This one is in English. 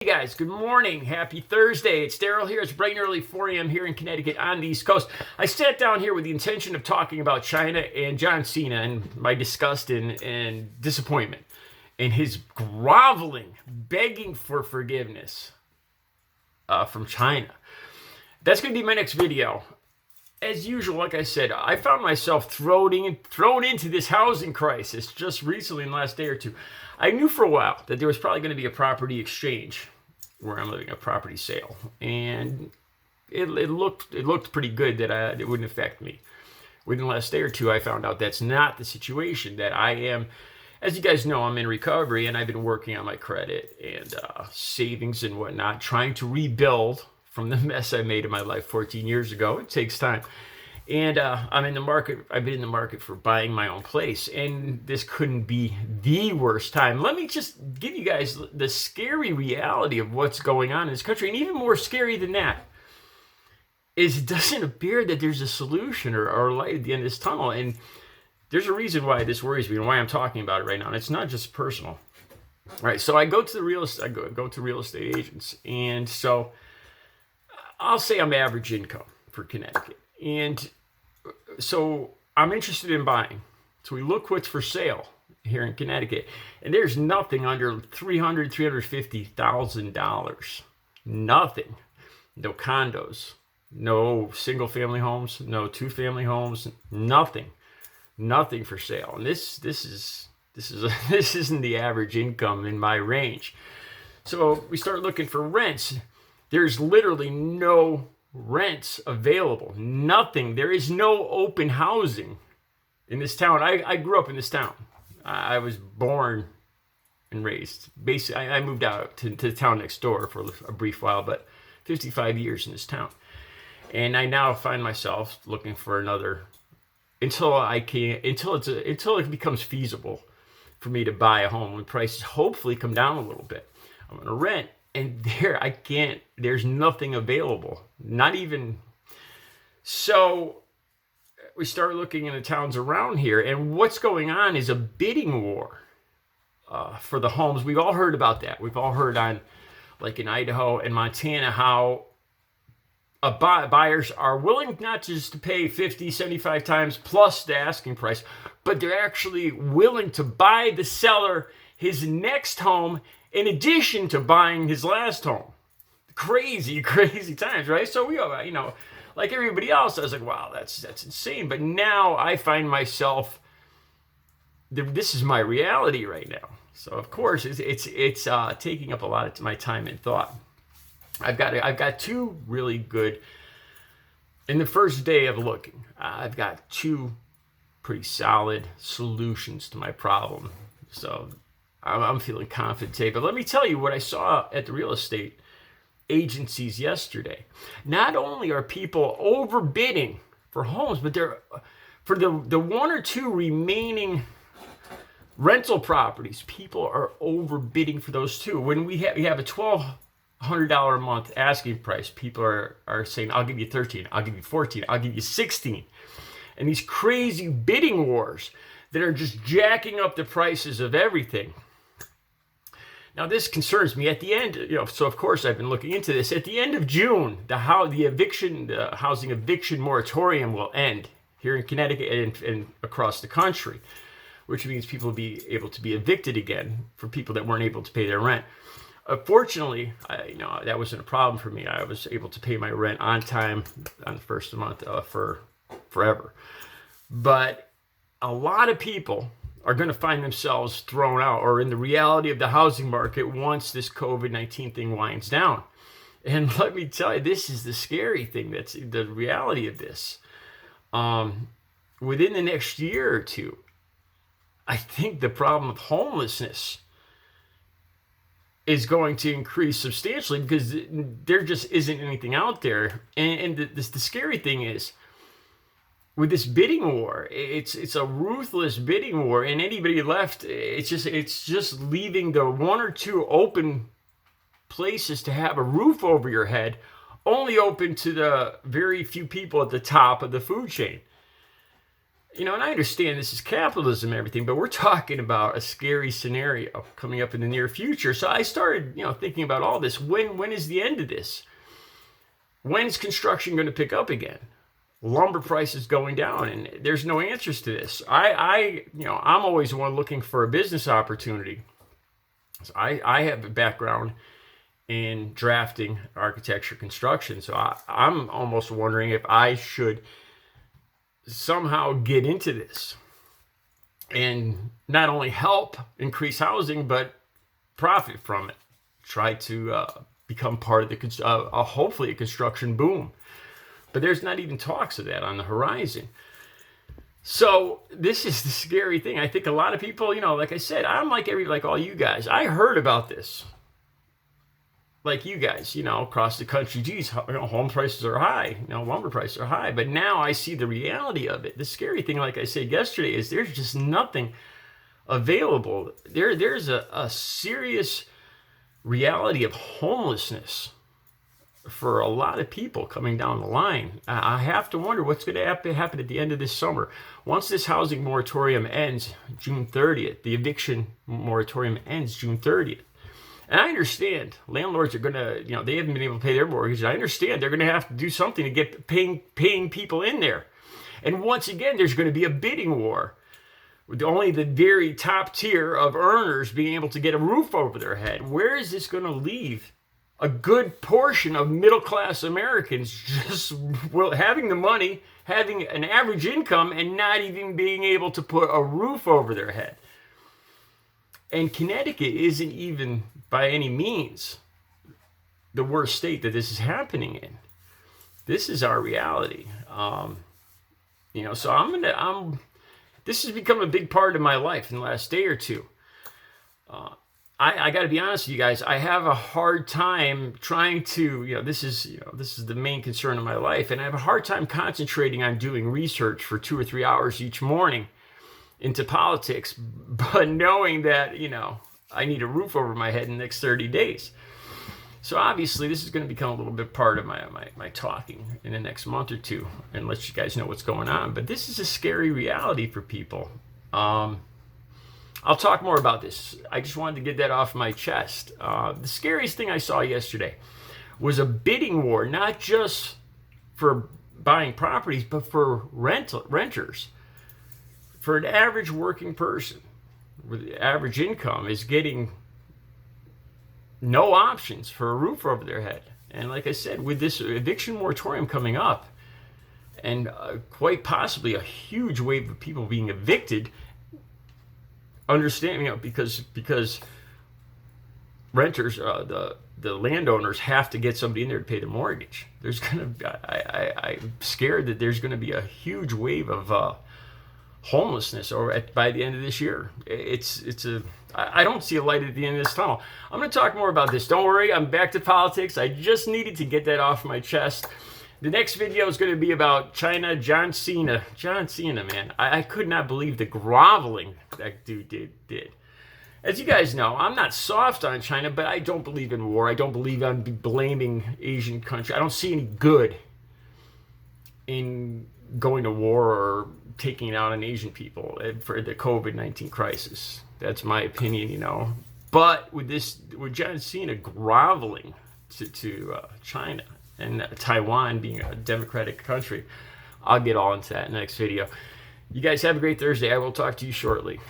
Hey guys, good morning. Happy Thursday. It's Daryl here. It's bright and early 4 a.m. here in Connecticut on the East Coast. I sat down here with the intention of talking about China and John Cena and my disgust and disappointment and his groveling, begging for forgiveness from China. That's going to be my next video. As usual, like I said, I found myself thrown into this housing crisis just recently in the last day or two. I knew for a while that there was probably going to be a property exchange where I'm living, a property sale, and it looked pretty good that it wouldn't affect me. Within the last day or two, I found out that's not the situation. That I am, as you guys know, I'm in recovery, and I've been working on my credit and savings and whatnot, trying to rebuild from the mess I made in my life 14 years ago. It takes time. And I'm in the market. I've been in the market for buying my own place, and this couldn't be the worst time. Let me just give you guys the scary reality of what's going on in this country, and even more scary than that is it doesn't appear that there's a solution or light at the end of this tunnel. And there's a reason why this worries me and why I'm talking about it right now. And it's not just personal. All right, so I go to the real estate agents, and so I'll say I'm average income for Connecticut, and so I'm interested in buying. So we look what's for sale here in Connecticut, and there's nothing under $350,000. Nothing. No condos, no single-family homes, no two-family homes, nothing for sale. And this isn't the average income in my range. So we start looking for rents. There's literally no rents available. Nothing. There is no open housing in this town. I grew up in this town. I was born and raised. Basically, I moved out to the town next door for a brief while, but 55 years in this town. And I now find myself looking for another until it becomes feasible for me to buy a home when prices hopefully come down a little bit. I'm going to rent. And there's nothing available. Not even. So we start looking in the towns around here, and what's going on is a bidding war for the homes. We've all heard about that. We've all heard on, like in Idaho and Montana, how buyers are willing not just to pay 50, 75 times plus the asking price, but they're actually willing to buy the seller his next home in addition to buying his last home. Crazy times, right? So we, like everybody else, I was like, wow, that's insane. But now I find myself, this is my reality right now. So of course it's taking up a lot of my time and thought. I've got two really good. In the first day of looking, I've got two pretty solid solutions to my problem. So I'm feeling confident today. But let me tell you what I saw at the real estate agencies yesterday. Not only are people overbidding for homes, but they're for the one or two remaining rental properties, people are overbidding for those too. When we have a $1,200 a month asking price, people are saying, I'll give you 13, I'll give you 14, I'll give you 16. And these crazy bidding wars that are just jacking up the prices of everything. Now, this concerns me. At the end, so of course I've been looking into this. At the end of June, the housing eviction moratorium will end here in Connecticut and across the country, which means people will be able to be evicted again for people that weren't able to pay their rent. Fortunately, that wasn't a problem for me. I was able to pay my rent on time on the first of the month for forever. But a lot of people are going to find themselves thrown out or in the reality of the housing market once this COVID-19 thing winds down. And let me tell you, this is the scary thing. That's the reality of this. Within the next year or two, I think the problem of homelessness is going to increase substantially because there just isn't anything out there. And the scary thing is, with this bidding war, it's a ruthless bidding war, and anybody left, it's just leaving the one or two open places to have a roof over your head, only open to the very few people at the top of the food chain. And I understand this is capitalism and everything, but we're talking about a scary scenario coming up in the near future. So I started, thinking about all this. When is the end of this? When's construction going to pick up again? Lumber prices going down, and there's no answers to this. I'm always one looking for a business opportunity. So I have a background in drafting, architecture, construction. So I'm almost wondering if I should somehow get into this and not only help increase housing, but profit from it. Try to become part of the hopefully a construction boom. But there's not even talks of that on the horizon. So this is the scary thing. I think a lot of people, like I said, I'm like all you guys. I heard about this. Like you guys, across the country, geez, home prices are high, lumber prices are high. But now I see the reality of it. The scary thing, like I said yesterday, is there's just nothing available. There's a serious reality of homelessness for a lot of people coming down the line. I have to wonder what's going to happen at the end of this summer. Once this housing moratorium ends June 30th, the eviction moratorium ends June 30th. And I understand landlords are going to, they haven't been able to pay their mortgage. I understand they're going to have to do something to get paying people in there. And once again, there's going to be a bidding war with only the very top tier of earners being able to get a roof over their head. Where is this going to leave a good portion of middle-class Americans just having the money, having an average income, and not even being able to put a roof over their head? And Connecticut isn't even by any means the worst state that this is happening in. This is our reality. So this has become a big part of my life in the last day or two. I got to be honest with you guys. I have a hard time trying to, this is the main concern of my life, and I have a hard time concentrating on doing research for 2 or 3 hours each morning into politics, but knowing that, I need a roof over my head in the next 30 days. So obviously this is going to become a little bit part of my talking in the next month or two and let you guys know what's going on. But this is a scary reality for people. I'll talk more about this. I just wanted to get that off my chest. The scariest thing I saw yesterday was a bidding war, not just for buying properties, but for renters. For an average working person with average income is getting no options for a roof over their head. And like I said, with this eviction moratorium coming up and quite possibly a huge wave of people being evicted, understand, because renters, the landowners have to get somebody in there to pay the mortgage. I'm scared that there's going to be a huge wave of homelessness by the end of this year. I don't see a light at the end of this tunnel. I'm going to talk more about this. Don't worry, I'm back to politics. I just needed to get that off my chest. The next video is going to be about China, John Cena. John Cena, man. I could not believe the groveling that dude did. As you guys know, I'm not soft on China, but I don't believe in war. I don't believe I'm blaming Asian countries. I don't see any good in going to war or taking out on Asian people for the COVID-19 crisis. That's my opinion, But with John Cena groveling to China and Taiwan being a democratic country, I'll get all into that in the next video. You guys have a great Thursday. I will talk to you shortly.